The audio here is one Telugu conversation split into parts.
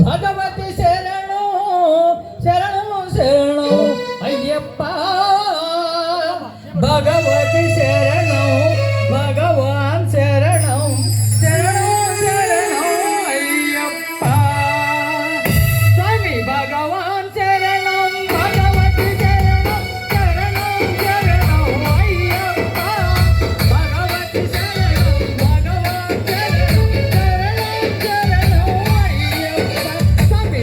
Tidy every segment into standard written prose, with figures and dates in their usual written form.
ಭಗವತಿ ಶರಣು ಶರಣು ಶರಣು ಅಯ್ಯಪ್ಪ ಭಗವತಿ ಶರಣು ಭಗವಾನ್ ಶರಣು ಶರಣು ಶರಣು ಅಯ್ಯಪ್ಪ ಸ್ವಾಮಿ ಭಗವಾನ್ ಶರಣು ಭಗವತಿ ಶರಣು ಶರಣು ಶರಣು ಅಯ್ಯಪ್ಪ ಭಗವತಿ ಶರಣು ಭಗವಾನ್ ಶರಣು ಶರಣು ಶರಣು ಅಯ್ಯಪ್ಪ ಸ್ವಾಮಿ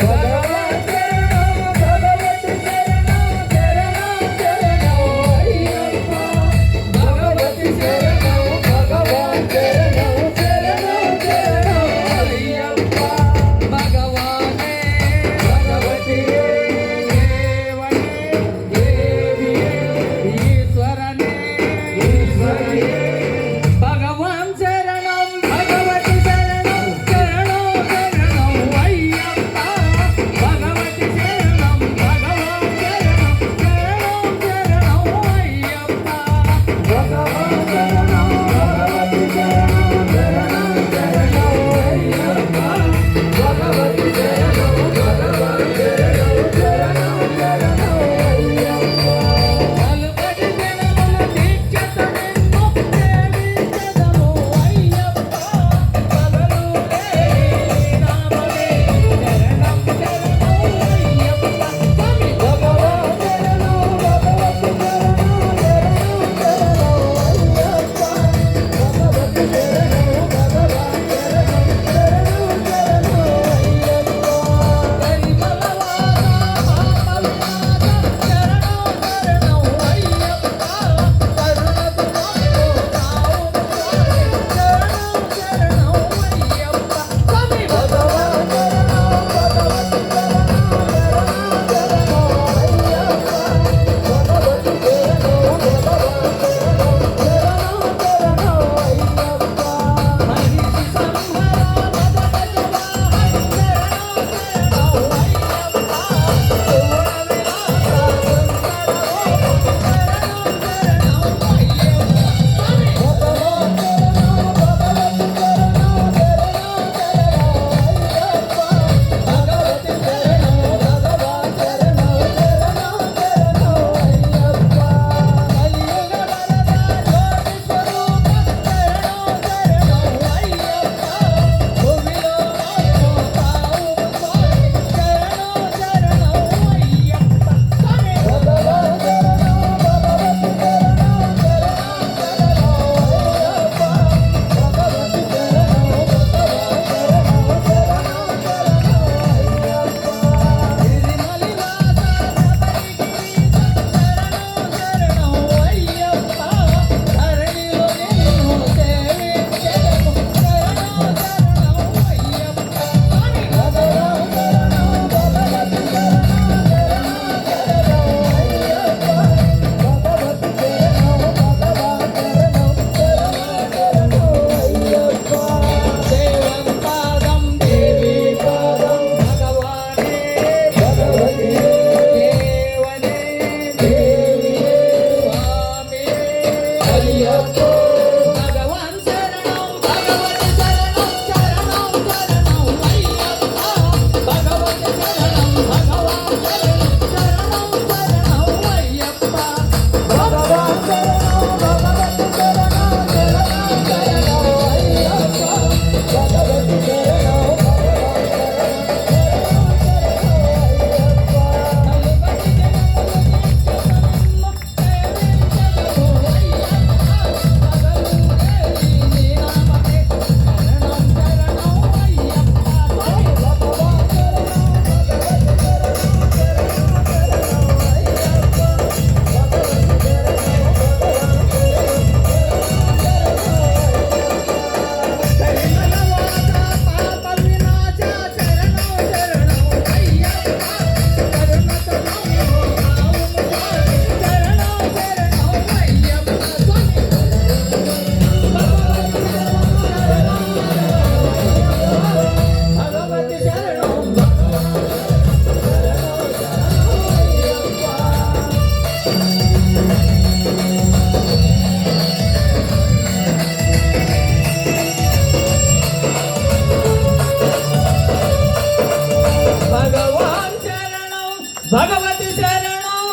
భగవాన్ శరణం భగవతి శరణం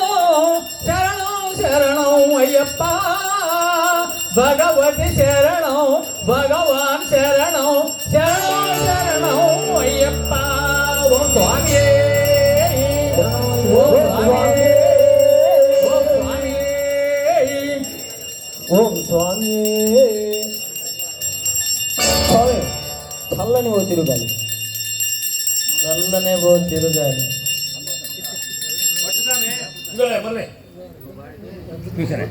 శరణం శరణం అయ్యప్ప భగవతి శరణం భగవాన్ శరణం శరణం శరణం అయ్యప్ప ఓం స్వామి ఓం స్వామి ఓం స్వామి ఓం స్వామి. స్వామి చల్లని ఓ తిరుగాలి, చల్లనే పో తిరుగాలి. చూసారా